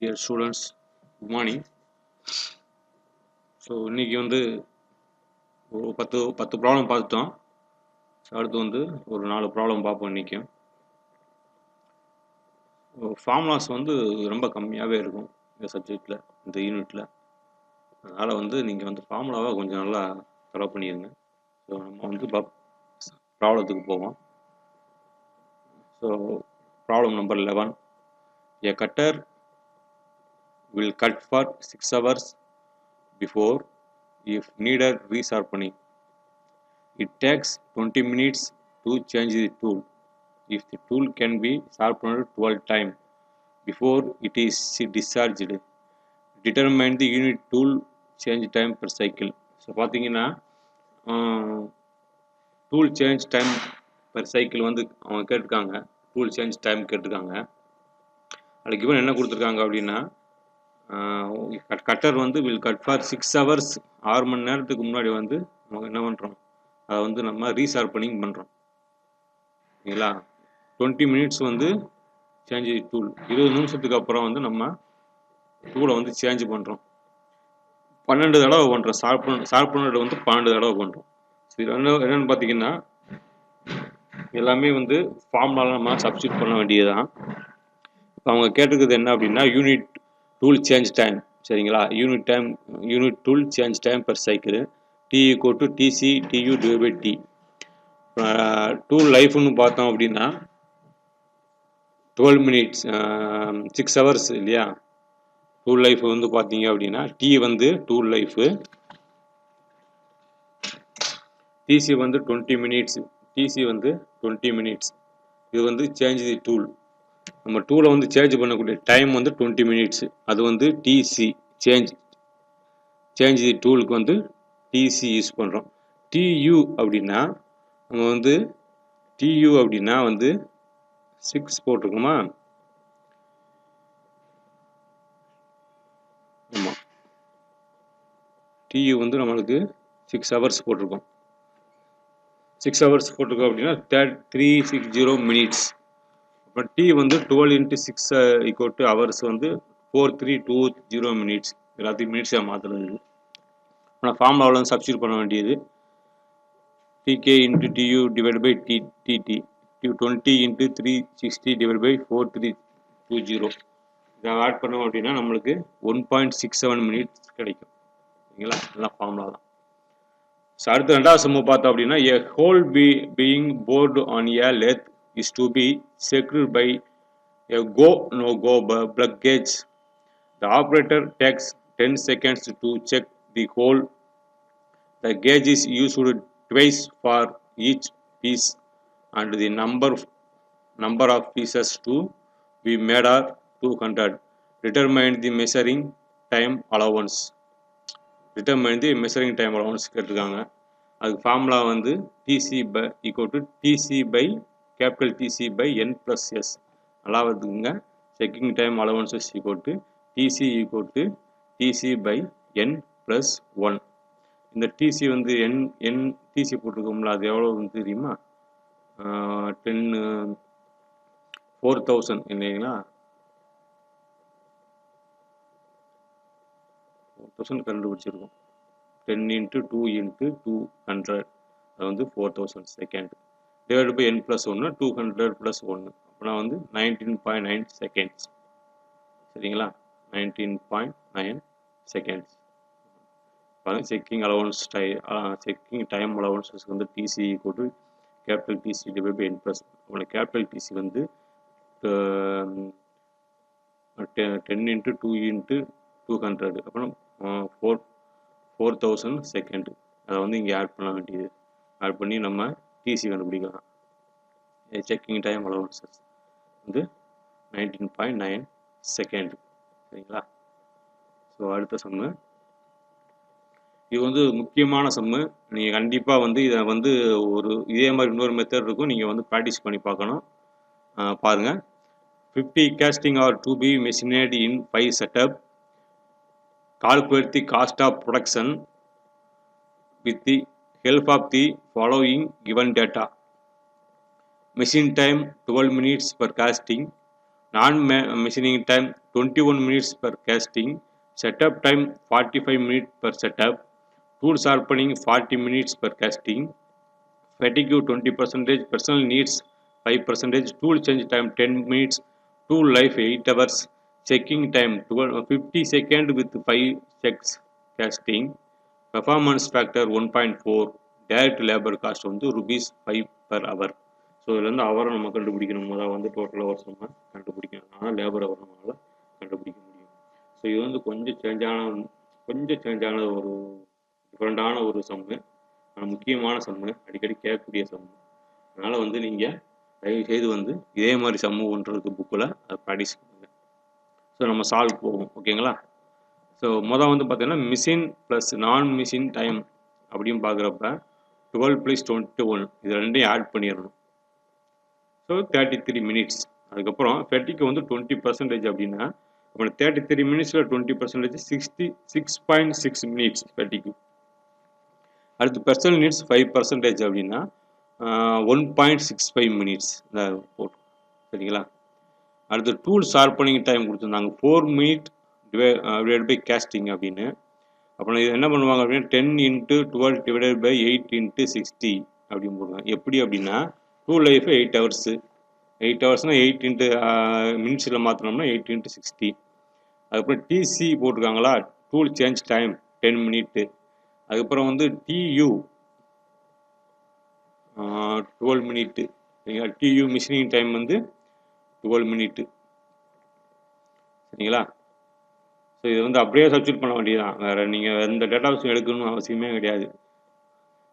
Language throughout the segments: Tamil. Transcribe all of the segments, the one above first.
Dear students, good morning. So இன்னைக்கு வந்து ஒரு பத்து ப்ராப்ளம் பார்த்துட்டோம். அடுத்து வந்து ஒரு 4 ப்ராப்ளம் பார்ப்போம் இன்னைக்கு. ஃபார்முலாஸ் வந்து ரொம்ப கம்மியாகவே இருக்கும் இந்த சப்ஜெக்டில், இந்த யூனிட்டில். அதனால் வந்து நீங்கள் வந்து ஃபார்முலாவை கொஞ்சம் நல்லா ஃபாலோ பண்ணிடுங்க. ஸோ நம்ம வந்து ப்ராப்ளத்துக்கு போவோம். So problem number 11. A cutter will cut for 6 hours before if needed resharpening. It takes 20 minutes to change the tool. If the tool can be sharpened 12 times before it is discharged, determine the unit tool change time per cycle. So பார்த்தீங்கன்னா tool change time per cycle வந்து அவங்க கேட்டிருக்காங்க. டூல் சேஞ்ச் டைம் கேட்டிருக்காங்க. அதுக்கு இவன் என்ன கொடுத்துருக்காங்க அப்படின்னா, கட்டர் வந்து வில் கட் ஃபார் 6 hours, 6 மணி நேரத்துக்கு முன்னாடி வந்து நம்ம என்ன பண்ணுறோம், அதை வந்து நம்ம ரீஷார்பனிங் பண்ணுறோம். சரிங்களா? 20 minutes வந்து சேஞ்ச் டூல், 20 நிமிஷத்துக்கு அப்புறம் வந்து நம்ம டூலை வந்து சேஞ்ச் பண்ணுறோம். 12 தடவை பண்ணுறோம். ஷார்ப்பனர் வந்து 12 தடவை பண்ணுறோம். சரி, என்னென்னு பார்த்தீங்கன்னா, எல்லாமே வந்து ஃபார்முலாவில் நம்ம சப்ஸ்டியூட் பண்ண வேண்டியதுதான். இப்போ அவங்க கேட்டிருக்கிறது என்ன அப்படின்னா, யூனிட் டூல் சேஞ்ச் டைம். சரிங்களா? Unit tool change time per cycle T equal to TC TU divide by T. Tool லைஃப்னு பார்த்தோம் அப்படின்னா 12 minutes, 6 hours இல்லையா? டூல் லைஃப் வந்து பார்த்தீங்க அப்படின்னா டி வந்து டூல் லைஃபு, டிசி வந்து 20 minutes, டிசி வந்து 20 minutes. இது வந்து சேஞ்ச் தி டூல். நம்ம டூலை வந்து சேஞ்ச் பண்ணக்கூடிய டைம் வந்து 20 minutes. அது வந்து டிசி சேஞ்ச் தி டூலுக்கு வந்து டிசி யூஸ் பண்ணுறோம். டியூ அப்படின்னா நம்ம வந்து டியூ அப்படின்னா வந்து 6 போட்டிருக்கோமா? ஆமாம், டியூ வந்து நம்மளுக்கு 6 hours போட்டிருக்கோம். 6 hours போட்டிருக்கோம் அப்படின்னா 360 minutes. அப்புறம் டி வந்து 12 into 6 equal to hours வந்து 4320 minutes. எல்லாத்தையும் மினிட்ஸாக மாற்றுறது. ஆனால் ஃபார்முலாவில் வந்து சப்ஸ்டியூட் பண்ண வேண்டியது D K into D U divide by D T 20 into 360 divide by 4320. இதை ஆட் பண்ணோம் அப்படின்னா நம்மளுக்கு 1.67 minutes கிடைக்கும். சரிங்களா? எல்லாம் ஃபார்முலா தான். ஸோ அடுத்து ரெண்டாவது சம்மு பார்த்தோம் அப்படின்னா, a hole being bored on a lathe is to be checked by a go-no-go plug gauge. The operator takes 10 seconds to check the hole. The gauge is used twice for each piece and the number of pieces to be made are 200. Determine the measuring time allowance. கேட்டிருக்காங்க. அதுக்கு ஃபார்முலா வந்து T C by equal to T C by capital T C by N plus S. நல்லா வந்துங்க. Checking time allowances equal to T C equal to T C by N plus 1. இந்த டிசி வந்து என் டிசி போட்டிருக்கோம்ல, அது எவ்வளோ வந்து தெரியுமா? 4000 இல்லைங்களா? 4000 கண்டுபிடிச்சிருக்கோம். 10 into 2 into 200, அது வந்து 4000 செகண்ட் டிவைட் பை n + 1, 200 + 1, அப்படின்னா வந்து 19.9 seconds. சரிங்களா? 19.9 seconds. செக்கிங் டைம் அலவன்ஸஸ் வந்து T C equal to capital T C divide by N plus. உங்களுக்கு கேபிட்டல் டிசி வந்து 10 into 2 into 200, அப்புறம் 4000 செகண்ட். அதை வந்து இங்கே ஆட் பண்ண வேண்டியது. ஆட் பண்ணி நம்ம டிசி கண்டுபிடிக்கலாம். செக்கிங் டைம் அலவன்சஸ் வந்து 19.9 செகண்ட். சரிங்களா? ஸோ அடுத்த சம்மு, இது வந்து முக்கியமான சம்மு. நீங்கள் கண்டிப்பாக வந்து இதை வந்து இதே மாதிரி இன்னொரு மெத்தட் இருக்கும், நீங்கள் வந்து ப்ராக்டிஸ் பண்ணி பார்க்கணும். பாருங்கள். 50 casting are to be machined in 5 setup. Calculate the cost of production with the help of the following given data. Machine time 12 minutes per casting, non-machining time 21 minutes per casting, setup time 45 minutes per setup, tool sharpening 40 minutes per casting, fatigue 20%, personal needs 5%, tool change time 10 minutes, tool life 8 hours, checking time 50 seconds with 5 checks casting, performance factor 1.4, direct labor cost வந்து rupees 5 per hour. ஸோ இதில் வந்து அவரை நம்ம கண்டுபிடிக்கணும், முதல் வந்து டோட்டல் ஹவர்ஸ் நம்ம கண்டுபிடிக்கணும், ஆனால் லேபர் அவர் நம்மளால் கண்டுபிடிக்க முடியும். ஸோ இது வந்து கொஞ்சம் சேஞ்சான ஒரு டிஃப்ரெண்டான ஒரு சம்மு, முக்கியமான சம்மு, அடிக்கடி கேட்கக்கூடிய சம்மு. அதனால் வந்து நீங்கள் தயவுசெய்து வந்து இதே மாதிரி சம்மு ஒன்று இருக்குது புக்கில், அதை ப்ராக்டிஸ் பண்ணுங்கள். ஸோ நம்ம சால்வ் போவோம், ஓகேங்களா? ஸோ மொதல் வந்து பார்த்தீங்கன்னா மிஷின் ப்ளஸ் நான் மிஷின் டைம் அப்படின்னு பார்க்குறப்ப 12 + 21 இது ரெண்டையும் ஆட் பண்ணிடணும். So 33 minutes. அதுக்கப்புறம் ஃபெட்டிக்கு வந்து 20% அப்படின்னா அப்புறம் 33 மினிட்ஸில் 20% 66.6 மினிட்ஸ் ஃபெட்டிக்கு. அடுத்து பர்சனல் நீட்ஸ் 5% அப்படின்னா 1.65 மினிட்ஸ் போட்டு, சரிங்களா? அடுத்து டூல் ஷார்ப்பனிங் டைம் கொடுத்துருந்தாங்க 4 மினிட் டிவைட் பை கேஸ்டிங் அப்படின்னு. அப்புறம் இது என்ன பண்ணுவாங்க அப்படின்னா 10 × 12 டிவைடட் பை 8 × 60 அப்படின்னு போடுவாங்க. எப்படி அப்படின்னா டூல் லைஃப் 8 ஹவர்ஸு, 8 ஹவர்ஸ்னால் 8 மினிட்ஸில் மாற்றினோம்னா 8 × 60. அதுக்கப்புறம் டிசி போட்டிருக்காங்களா, டூல் சேஞ்ச் டைம் 10 மினிட்டு. அதுக்கப்புறம் வந்து டியூ 12 மினிட்டு, சரிங்களா? டியூ மிஷினிங் டைம் வந்து 12 மினிட்டு, சரிங்களா? ஸோ இது வந்து அப்படியே சப்ஸ்டியூட் பண்ண வேண்டியதுதான், வேறு நீங்கள் எந்த டேட்டாஸும் எடுக்கணும்னு அவசியமே கிடையாது.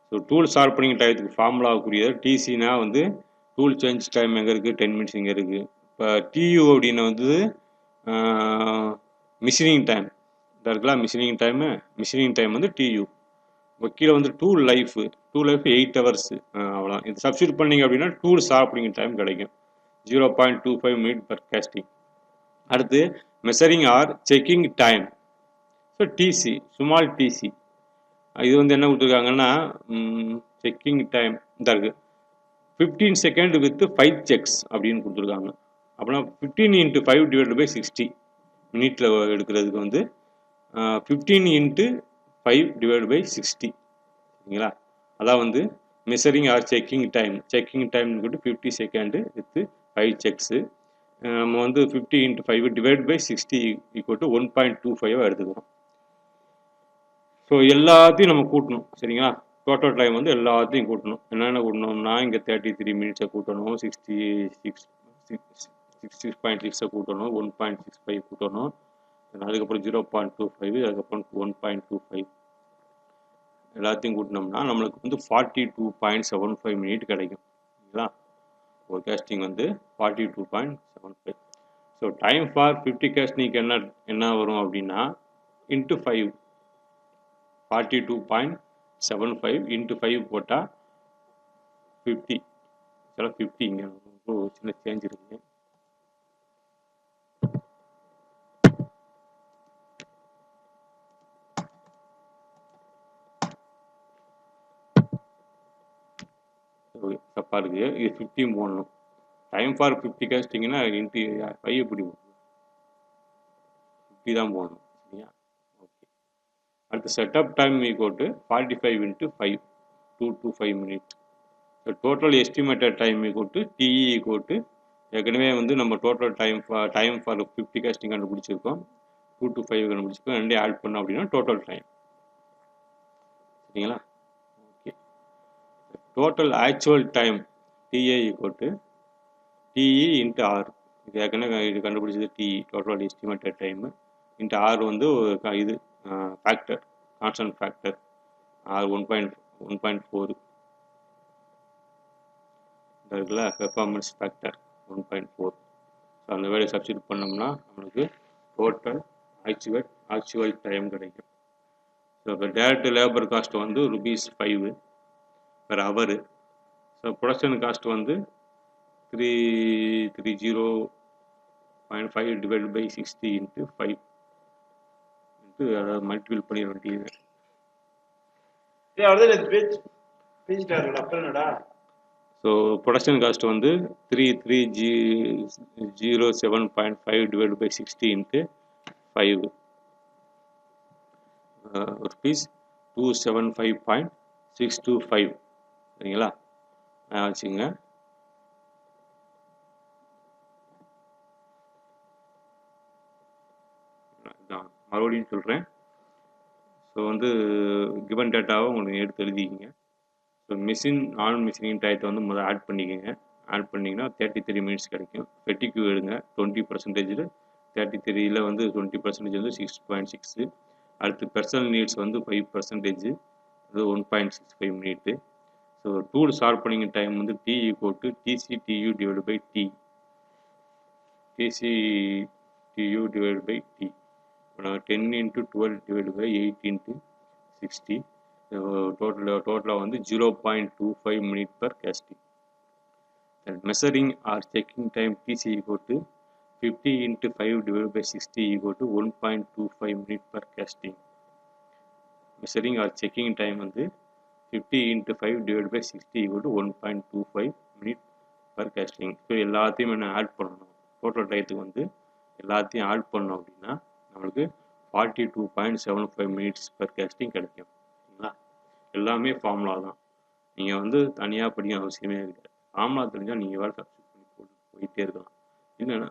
ஸோ டூல் ஷார்ப்பனிங் டயத்துக்கு ஃபார்முலாவுக்குரிய டிசினா வந்து டூல் சேஞ்ச் டைம் எங்கே இருக்குது, 10 மினிட்ஸ் இங்கே இருக்குது. இப்போ டியூ அப்படின்னு வந்து மிஷினிங் டைம் இந்த இருக்குல்ல, மிஷினிங் டைம் வந்து டியூ. இப்போ கீழே வந்து டூல் லைஃப் 8 ஹவர்ஸு, அவ்வளோ. இது சப்ஸ்டியூட் பண்ணிங்க அப்படின்னா டூல் ஷார்ப்பனிங் டைம் கிடைக்கும் 0.25 மினிட் பர் கேஸ்டிங். அடுத்து measuring or checking time, so T C, small T C. இது வந்து என்ன கொடுத்துருக்காங்கன்னா செக்கிங் டைம் இந்த இருக்குது 15 செகண்ட் வித் 5 செக்ஸ் அப்படின்னு கொடுத்துருக்காங்க. அப்படின்னா 15 × 5 டிவைட் பை 60 மினிட்ல எடுக்கிறதுக்கு வந்து 15 × 5 டிவைட் பை 60, சரிங்களா? அதான் வந்து measuring or checking time 50 second with 5 sex. நம்ம வந்து 50 × 5 டிவைட் பை 60 = 1.25 எடுத்துக்கிறோம். ஸோ எல்லாத்தையும் நம்ம கூட்டணும், சரிங்களா? டோட்டல் டைம் வந்து எல்லாத்தையும் கூட்டணும். என்னென்ன கூட்டணும்னா இங்கே 33 மினிட்ஸை கூட்டணும், 66.6 கூட்டணும், 1.65 கூட்டணும், அதுக்கப்புறம் 0.25, அதுக்கப்புறம் 1.25 எல்லாத்தையும் கூட்டினோம்னா நம்மளுக்கு வந்து 42.75 மினிட் கிடைக்கும், சரிங்களா? ஒரு கேஸ்டிங் வந்து 42.75. ஸோ டைம் ஃபார் 50 கேஸ்டிங்க்கு என்ன வரும் அப்படின்னா இன்ட்டு 5, 42.75 × 5 போட்டால் 50. சில 50 இங்கே சின்ன சேஞ்ச் இருக்குது. தப்பாக இருக்குது, இது 50 போடணும். டைம் ஃபார் 50 கேஸ்டிங்னா இன்ட்டு 5 எப்படி 50 தான் போடணும், சரியா? ஓகே. அடுத்து setup time = 45 × 5 225 minute. Total estimated time TE = ஏற்கனவே வந்து நம்ம டோட்டல் டைம் ஃபார் 50 கேஸ்டிங் கண்டுபிடிச்சிருக்கோம், 225 கண்டுபிடிச்சிருக்கோம், ரெண்டையும் ஆட் பண்ணோம் அப்படின்னா டோட்டல் டைம், சரிங்களா? Okay. Total actual time TA = TE × R. இது ஏற்கனவே இது கண்டுபிடிச்சது TE, total estimated time, into R வந்து இது ஃபேக்டர், கான்ஸ்டன்ட் ஃபேக்டர் R 1.4 இருக்குல்ல, பெர்ஃபார்மன்ஸ் ஃபேக்டர் 1.4. ஸோ அந்த வேலையை சப்ஸ்டியூட் பண்ணோம்னா நம்மளுக்கு டோட்டல் ஆக்சுவல் டைம் கிடைக்கும். ஸோ இப்போ டேரக்ட் லேபர் காஸ்ட் வந்து ₹5 per hour. So production cost வந்து 330.5 டிவைட் பை 60 × 5 அதாவது மல்டிபிள் பண்ணிட வேண்டியது. ஸோ ப்ரொடக்ஷன் காஸ்ட் வந்து 3307.5 divided by 60 into 5 rupees 275.625 சரிங்களா வச்சுங்க. மறுபடியும் சொல்கிறேன். ஸோ வந்து கிவன் டேட்டாவை உங்களுக்கு எடுத்து எழுதிக்கிங்க. ஸோ மிஷின் நான் மிஷினிங் டயத்தை வந்து முதல்ல ஆட் பண்ணிக்கோங்க. ஆட் பண்ணிங்கன்னா 33 minutes கிடைக்கும். ஃபெட்டிக்யூ எடுங்க 20%. 33ல் வந்து 20% வந்து 6.6. அடுத்து பர்சனல் நீட்ஸ் வந்து 5%, அது 1.65 minute. So tool sharpening time வந்து T equal to TCTU divided by T. TCTU divided by T. 10 into 12 divided by 8 into 60. Total வந்து 0.25 minute per casting. And measuring or checking time TC equal to 50 into 5 divided by 60 equal to 1.25 minute per casting. Measuring or checking time வந்து 50 into 5 divided by 60 equal to 1.25 minute per casting. So எல்லாத்தையும் என்ன ஆட் பண்ணணும், டோட்டல் டயத்துக்கு வந்து எல்லாத்தையும் ஆட் பண்ணோம் அப்படின்னா நம்மளுக்கு 42.75 minutes per casting கிடைக்கும். சரிங்களா? எல்லாமே ஃபார்முலா தான். நீங்கள் வந்து தனியாக படிக்க அவசியமே இருக்காது. ஃபார்முலா தெரிஞ்சால் நீங்கள் வேலை சப்ஸ்டியூட் பண்ணி போயிட்டே இருக்கலாம். இல்லைன்னா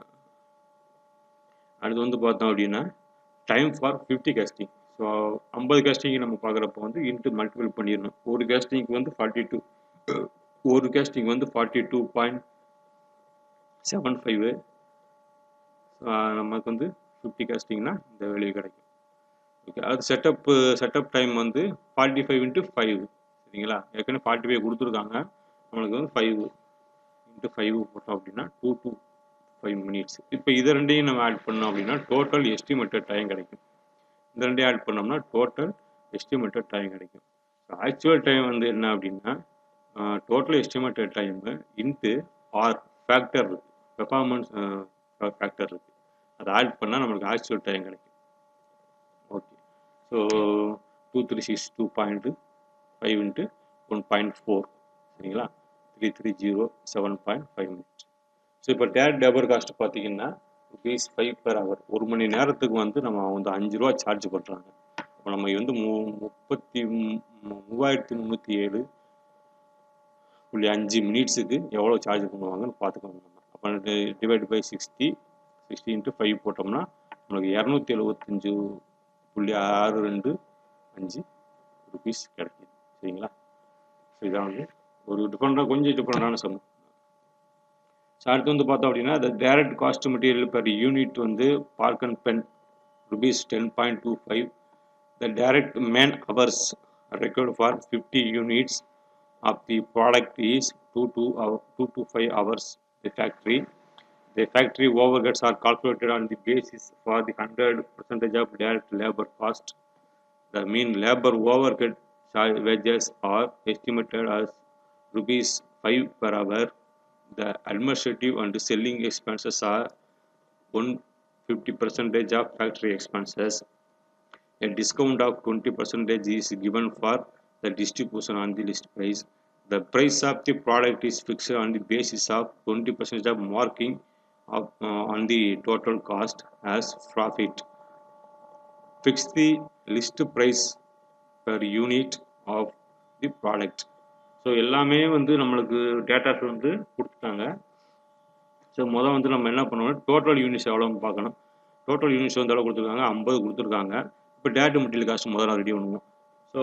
அடுத்து வந்து பார்த்தோம் அப்படின்னா time for 50 casting. So 50 casting நம்ம பார்க்குறப்போ வந்து இன்ட்டு மல்டிபிள் பண்ணிடணும். ஒரு கேஸ்டிங்க்கு வந்து 42, ஒரு கேஸ்டிங் வந்து 42.75. நமக்கு வந்து 50 castingனா இந்த வேல்யூ கிடைக்கும். ஓகே, அது செட்டப் டைம் வந்து 45 into 5. சரிங்களா? ஏற்கனவே 45 கொடுத்துருக்காங்க. நம்மளுக்கு வந்து 5 into 5 போட்டோம் அப்படின்னா 2 to 5 minutes. இப்போ இதை ரெண்டையும் நம்ம ஆட் பண்ணோம் அப்படின்னா டோட்டல் எஸ்டிமேட்டட் டைம் கிடைக்கும். இந்த ரெண்டையும் ஆட் பண்ணோம்னா டோட்டல் எஸ்டிமேட்டட் டைம் கிடைக்கும். ஆக்சுவல் டைம் வந்து என்ன அப்படின்னா total estimated time into R factor இருக்குது, பெர்ஃபார்மன்ஸ் ஃபேக்டர் இருக்குது. அதை ஆட் பண்ணால் நம்மளுக்கு ஆக்சுவல் டைம் கிடைக்கும். ஓகே, ஸோ 2362.5 into 1.4 சரிங்களா, 3307.5 minutes. ஸோ இப்போ டேரக்ட் லேபர் காஸ்ட் பார்த்தீங்கன்னா ₹5 per hour. ஒரு மணி நேரத்துக்கு வந்து நம்ம வந்து ₹5 சார்ஜ் பண்ணுறாங்க. இப்போ நம்ம வந்து 3307.5 மினிட்ஸுக்கு எவ்வளோ சார்ஜ் பண்ணுவாங்கன்னு பார்த்துக்கோங்க. நம்ம அப்போ டிவைட் பை 60 into 5 போட்டோம்னா நம்மளுக்கு 275.625 ருபீஸ் கிடைக்குது. சரிங்களா? ஸோ இதான் வந்து ஒரு கொஞ்சம் டிஃப்ரெண்டான சம். ஸோ அடுத்து வந்து பார்த்தோம் அப்படின்னா the direct cost material per unit வந்து park and pen ₹10.25. The direct man hours required for 50 units of the product is 2 to 5 hours. The factory overheads are calculated on the basis for the 100% of direct labor cost. The mean labor overhead wages are estimated as ₹5 per hour. The administrative and selling expenses are 150% of factory expenses. A discount of 20% is given for the distribution on the list price. The price of the product is fixed on the basis of 20% of marking on the total cost as profit. Fix the list price per unit of the product. So எல்லாமே வந்து நம்மளுக்கு டேட்டாஸ் வந்து கொடுத்துட்டாங்க. ஸோ முதல் வந்து நம்ம என்ன பண்ணணும், டோட்டல் யூனிட்ஸ் எவ்வளோன்னு பார்க்கணும். டோட்டல் யூனிட்ஸ் வந்து எவ்வளோ கொடுத்துருக்காங்க, 50 கொடுத்துருக்காங்க. இப்போ டேரக்ட் மெட்டீரியல் காஸ்ட் முதல்ல ரெடி பண்ணுவோம். So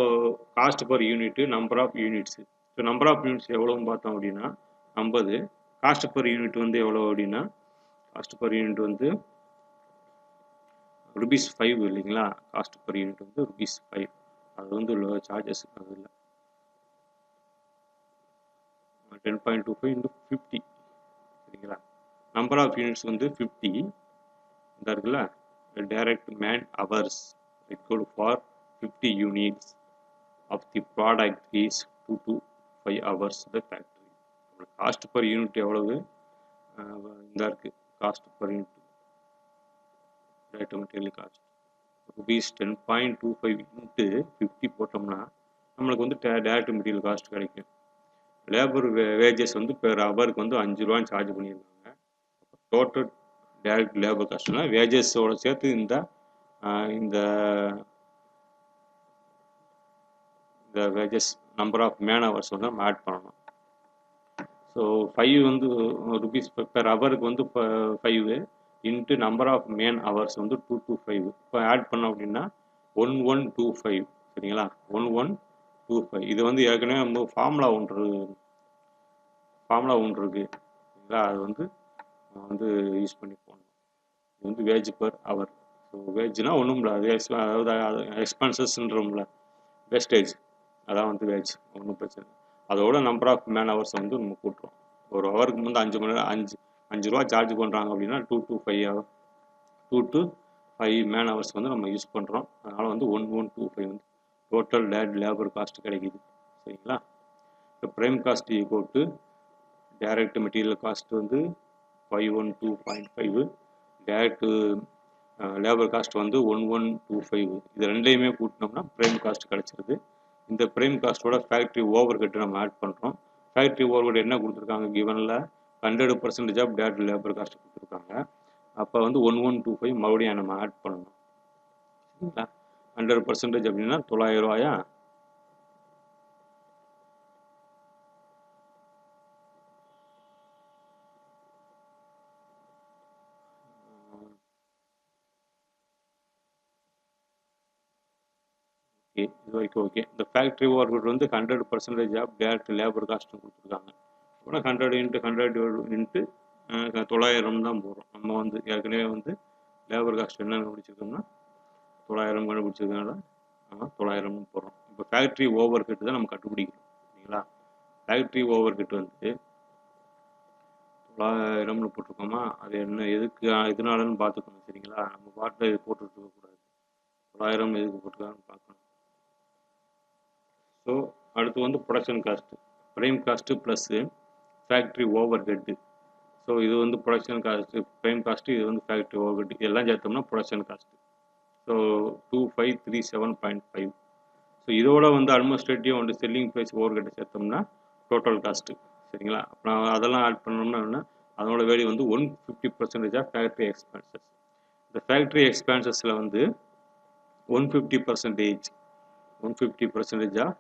cost per unit, number of units. So number of units எவ்வளோன்னு பார்த்தோம் அப்படின்னா 50. காஸ்ட் பர் யூனிட் வந்து எவ்வளோ அப்படின்னா காஸ்ட் பர் யூனிட் வந்து ₹5 இல்லைங்களா? காஸ்ட் பர் யூனிட் வந்து ₹5. அது வந்து சார்ஜஸ் அது இல்லை. 10.25 into 50 சரிங்களா? நம்பர் ஆஃப் யூனிட்ஸ் வந்து 50 இந்த இருக்குல்ல. Direct man hours required for 50 units of the product is 2 to 5 hours the factory. Cost per unit எவ்வளவு இந்த இருக்குது. Cost per unit direct material cost ₹10.25 into 50 போட்டோம்னா நம்மளுக்கு வந்து டைரக்ட் மெட்டீரியல் காஸ்ட் கிடைக்கும் லேபர் வேஜஸ் வந்து பெர் ஹவருக்கு வந்து 5 ரூபான்னு சார்ஜ் பண்ணியிருக்காங்க. டோட்டல் டைரக்ட் லேபர் காஸ்ட்னா வேஜஸோட சேர்த்து இந்த இந்த wages number of man hours வந்து நம்ம ஆட் பண்ணணும். ஸோ 5 வந்து ருபீஸ் பெர் ஹவருக்கு வந்து 5 into number of man hours வந்து 225. இப்போ ஆட் பண்ணோம் அப்படின்னா 1125. சரிங்களா? 1125. இது வந்து ஏற்கனவே நம்ம ஃபார்முலா ஒன்று இருக்கு சரிங்களா? அது வந்து யூஸ் பண்ணி போடணும். இது வந்து வேஜ் பர் ஹவர். ஸோ வேஜ்னா ஒன்றும் இல்லை, அதாவது எக்ஸ்பென்சஸ்ன்றோம்ல, வேஸ்டேஜ், அதான் வந்து வேஜ். ஒன்றும் பிரச்சனை. அதோட நம்பர் ஆஃப் மேன் ஹவர்ஸ் வந்து நம்ம கூட்டுறோம். ஒரு ஹவருக்கு வந்து 5 மணி நேரம் 5 ரூபா சார்ஜ் பண்ணுறாங்க அப்படின்னா 2 to 5 மேன் ஹவர்ஸ் வந்து நம்ம யூஸ் பண்ணுறோம். அதனால் வந்து 1125 வந்து டோட்டல் லேபர் காஸ்ட் கிடைக்குது. சரிங்களா? இப்போ prime cost equal to direct material cost வந்து 512.5, டைரக்ட் லேபர் காஸ்ட் வந்து 1125. இது ரெண்டையுமே கூட்டினோம்னா ப்ரைம் காஸ்ட் கிடைச்சிருது. இந்த ப்ரைம் காஸ்ட்டோட ஃபேக்ட்ரி ஓவர் ஹெட் நம்ம ஆட் பண்ணுறோம். ஃபேக்ட்ரி ஓவர் ஹெட் என்ன கொடுத்துருக்காங்க? கிவனில் 100% ஆஃப் டைரக்ட் லேபர் காஸ்ட் கொடுத்துருக்காங்க. அப்போ வந்து 1125 மறுபடியும் நம்ம ஆட் பண்ணணும். சரிங்களா? 100% அப்படின்னா 900 ரூபாயா? இது வரைக்கும் ஓகே. இந்த ஃபேக்ட்ரி ஓவர் ஹெட் வந்து 100% ஆஃப் டைரக்ட் லேபர் காஸ்ட்னு கொடுத்துருக்காங்க. அப்புறம் 100 × 100 × 900 தான் போகிறோம். நம்ம வந்து ஏற்கனவே வந்து லேபர் காஸ்ட் என்ன கண்டுபிடிச்சிருக்கோம்னா 900 கண்டுபிடிச்சிருக்கனால நம்ம 900 போடுறோம். இப்போ ஃபேக்ட்ரி ஓவர் ஹெட் தான் நம்ம கண்டுபிடிக்கணும். சரிங்களா? ஃபேக்ட்ரி ஓவர் ஹெட் வந்து 900 போட்டிருக்கோமா, அது என்ன எதனாலன்னு பார்த்துக்கணும். சரிங்களா? நம்ம பாட்டில் இது போட்டுட்டு இருக்கக்கூடாது. 900 எதுக்கு போட்டுருக்காங்கன்னு பார்க்கணும். ஸோ அடுத்து வந்து production cost, prime cost plus factory over head. So இது வந்து ப்ரொடக்ஷன் காஸ்ட்டு, ப்ரைம் காஸ்ட்டு, இது வந்து ஃபேக்ட்ரி ஓவர் ஹெட், எல்லாம் சேர்த்தோம்னா ப்ரொடக்ஷன் காஸ்ட்டு. ஸோ 2537.5. ஸோ இதோட வந்து அட்மினிஸ்ட்ரேட்டிவ் அண்ட் செல்லிங் ப்ரைஸ் ஓவர் ஹெட்டை சேர்த்தோம்னா டோட்டல் காஸ்ட்டு. சரிங்களா? அப்புறம் அதெல்லாம் ஆட் பண்ணோம்னா என்ன, அதோட வேல்யூ வந்து 150% ஆஃப் ஃபேக்ட்ரி எக்ஸ்பென்சஸ். இந்த ஃபேக்ட்ரி எக்ஸ்பென்சஸில் வந்து 150% of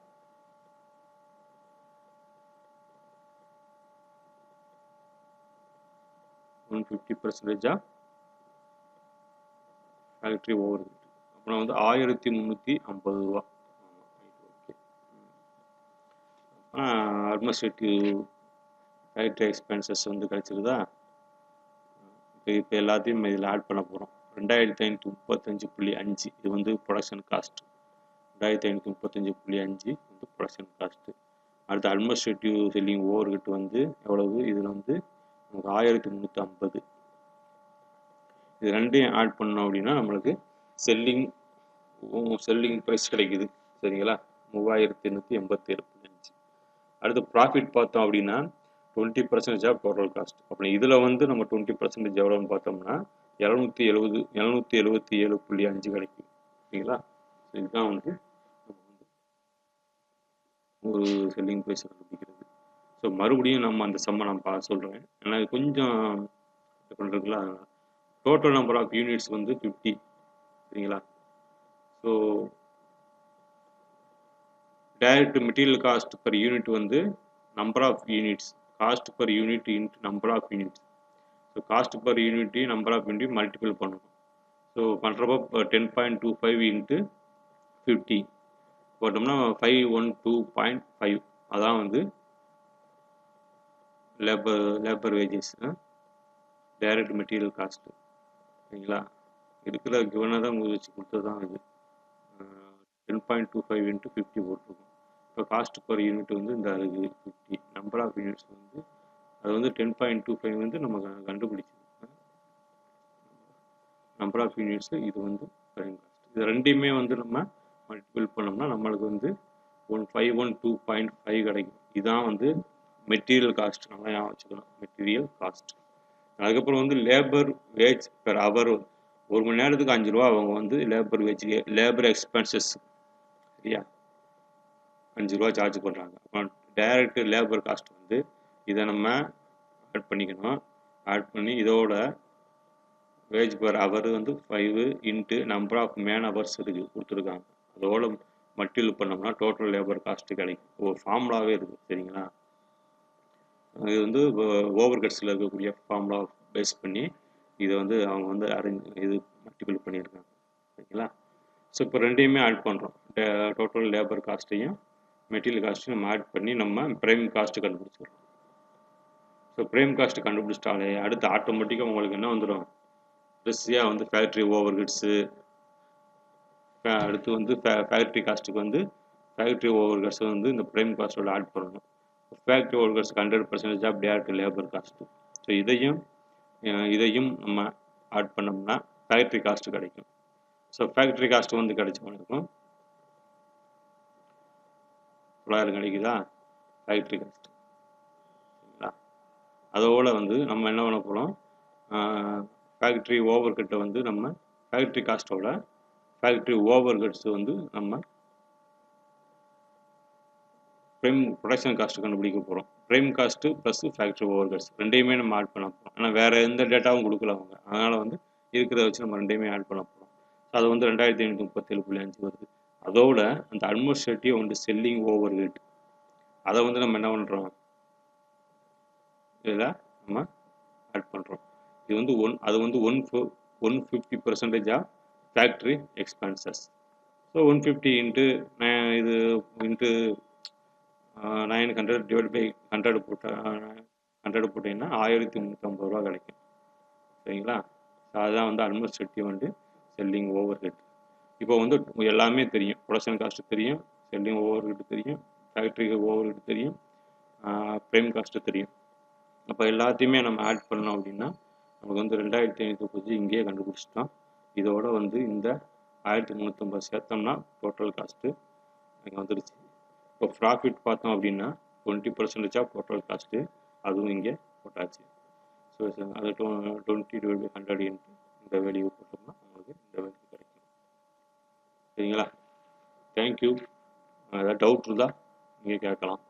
150% of factory overhead. அப்புறம் வந்து 1350 ரூபா. ஓகே. அட்மினிஸ்ட்ரேட்டிவ் ஃபேக்ட்ரி எக்ஸ்பென்சஸ் வந்து கிடைச்சிருதா? இப்போ எல்லாத்தையும் இதில் ஆட் பண்ண போகிறோம். 2535.5 இது வந்து ப்ரொடக்ஷன் காஸ்ட். 2535.5 வந்து ப்ரொடக்ஷன் காஸ்ட்டு. அடுத்து அட்மினிஸ்ட்ரேட்டிவ் செல்லிங் ஓவர் ஹெட் வந்து எவ்வளவு? இதில் வந்து நமக்கு 1350. இது ரெண்டையும் ஆட் பண்ணோம் அப்படின்னா நம்மளுக்கு செல்லிங் ப்ரைஸ் கிடைக்குது. சரிங்களா? 3887.5. அடுத்து ப்ராஃபிட் பார்த்தோம் அப்படின்னா 20% ஆஃப் டோட்டல் காஸ்ட். அப்புறம் இதில் வந்து நம்ம 20% எவ்வளோன்னு பார்த்தோம்னா 777.5 கிடைக்கும். சரிங்களா? இதுதான் வந்து ஒரு செல்லிங் ப்ரைஸ் கண்டுபிடிக்கிறது. ஸோ மறுபடியும் நம்ம அந்த சம்மை நான் சொல்கிறேன். ஏன்னா இது கொஞ்சம் பண்ணுறதுக்குல டோட்டல் நம்பர் ஆஃப் யூனிட்ஸ் வந்து 50. சரிங்களா? So direct material cost per unit வந்து number of units, cost per unit into number of units. So cost per யூனிட்டையும் நம்பர் ஆஃப் யூனிட்டையும் மல்டிபிள் பண்ணணும். ஸோ பண்ணுறப்போ 10.25 இன்ட்டு 50 போட்டோம்னா 512.5. அதான் வந்து labour wages, direct material cost. சரிங்களா? இருக்கிற கிவனாக தான் உங்களுக்கு வச்சு கொடுத்தது தான் இது. 10.25 இன்ட்டு 50 போட்டிருக்கோம். இப்போ காஸ்ட் பர் யூனிட் வந்து இந்த 50, நம்பர் ஆஃப் யூனிட்ஸ் வந்து அது வந்து 10.25 வந்து நம்ம கண்டுபிடிச்சது. நம்பர் ஆஃப் யூனிட்ஸ் இது வந்து ப்ரைம் காஸ்ட். இது ரெண்டையுமே வந்து நம்ம மல்டிபிள் பண்ணோம்னா நம்மளுக்கு வந்து 512.5 கிடைக்கும். இதுதான் வந்து மெட்டீரியல் காஸ்ட். நல்லா ஞாபகம் வச்சுக்கணும், மெட்டீரியல் காஸ்ட். அதுக்கப்புறம் வந்து லேபர் வேஜ் பெர் ஹவர். ஒரு மணி நேரத்துக்கு 5 ரூபா அவங்க வந்து லேபர் வேஜ், லேபர் எக்ஸ்பென்சஸ். சரியா? 5 ரூபா சார்ஜ் பண்ணுறாங்க. அப்புறம் டைரக்ட் லேபர் காஸ்ட் வந்து இதை நம்ம ஆட் பண்ணிக்கணும். ஆட் பண்ணி இதோட வேஜ் பர் ஹவர் வந்து 5 into number of man hours இருக்குது கொடுத்துருக்காங்க. அதோட மல்டிபிள் பண்ணோம்னா டோட்டல் லேபர் காஸ்ட் கிடைக்கும். ஒரு ஃபார்முலாவே இருக்குது சரிங்களா. இது வந்து ஓவர் கட்ஸில் இருக்கக்கூடிய ஃபார்முலா பேஸ் பண்ணி இதை வந்து அவங்க வந்து இது மல்டிபிள் பண்ணியிருக்காங்க சரிங்களா. ஸோ இப்போ ரெண்டையுமே ஆட் பண்ணுறோம். டோட்டல் லேபர் காஸ்ட்டையும் மெட்டீரியல் காஸ்ட்டையும் நம்ம ஆட் பண்ணி நம்ம ப்ரைம் காஸ்ட்டு கண்டுபிடிச்சிடுறோம். ஸோ ப்ரைம் காஸ்ட்டு கண்டுபிடிச்சிட்டாலே அடுத்து ஆட்டோமேட்டிக்காக உங்களுக்கு என்ன வந்துடும், ப்ரெஸ்ஸியாக வந்து ஃபேக்ட்ரி ஓவர் ஹெட்ஸு, அடுத்து வந்து ஃபேக்ட்ரி காஸ்ட்டுக்கு வந்து ஃபேக்ட்ரி ஓவர் ஹெட்ஸை வந்து இந்த ப்ரைம் காஸ்ட்டோட ஆட் பண்ணணும். Factory overheads 100% of direct labour cost. So இதையும் நம்ம ஆட் பண்ணோம்னா ஃபேக்ட்ரி காஸ்ட்டு கிடைக்கும். ஸோ ஃபேக்ட்ரி காஸ்ட் வந்து கிடைச்சவனுக்கும் 900 கிடைக்குதா ஃபேக்ட்ரி காஸ்ட் சரிங்களா. அதோடு வந்து நம்ம என்ன பண்ண போகிறோம், ஃபேக்ட்ரி ஓவர் ஹெட்டை வந்து நம்ம ஃபேக்ட்ரி காஸ்ட்டோட ஃபேக்ட்ரி ஓவர் ஹெட்ஸ் வந்து நம்ம ப்ரைம் ப்ரொடக்ஷன் காஸ்ட்டு கண்டுபிடிக்க போகிறோம். Prime cost plus factory overheads ரெண்டையுமே நம்ம ஆட் பண்ண போகிறோம். ஆனால் வேறு எந்த டேட்டாவும் கொடுக்கல அவங்க, அதனால் வந்து இருக்கிறத வச்சு நம்ம ரெண்டையுமே ஆட் பண்ண போகிறோம். அது வந்து 2537.5 வருது. அதோட அந்த அட்மினிஸ்ட்ரேட்டிவ் வந்து செல்லிங் ஓவர் ஹெட் அதை வந்து நம்ம என்ன பண்ணுறோம், இதில் நம்ம ஆட் பண்ணுறோம். இது வந்து அது வந்து 150% of factory expenses. So 150 into இது இன்ட்டு 900 டிவைட் பை 100 போட்டிங்கன்னா 1350 ரூபா கிடைக்கும் சரிங்களா. ஸோ அதுதான் வந்து அட்மினிஸ்ட்ரேட்டிவ் வந்து செல்லிங் ஓவர் ஹெட். இப்போ வந்து எல்லாமே தெரியும், ப்ரொடக்ஷன் காஸ்ட்டு தெரியும், செல்லிங் ஓவர் ஹெட் தெரியும், ஃபேக்ட்ரி ஓவர் ஹெட் தெரியும், ப்ரைம் காஸ்ட்டு தெரியும். அப்போ எல்லாத்தையுமே நம்ம ஆட் பண்ணோம் அப்படின்னா நமக்கு வந்து 2550 இங்கேயே கண்டுபிடிச்சிட்டோம். இதோட வந்து இந்த 1350 சேர்த்தோம்னா டோட்டல் காஸ்ட்டு இங்கே வந்துடுச்சு. இப்போ ப்ராஃபிட் பார்த்தோம் அப்படின்னா 20% ஆஃப் டோட்டல் காஸ்ட்டு அதுவும் இங்கே போட்டாச்சு. ஸோ அது 20/100 இந்த வேல்யூ போட்டோம்னா உங்களுக்கு இந்த வேல்யூ கிடைக்கும் சரிங்களா. தேங்க்யூ. ஏதாவது டவுட் இருந்தால் நீங்கள் கேட்கலாம்.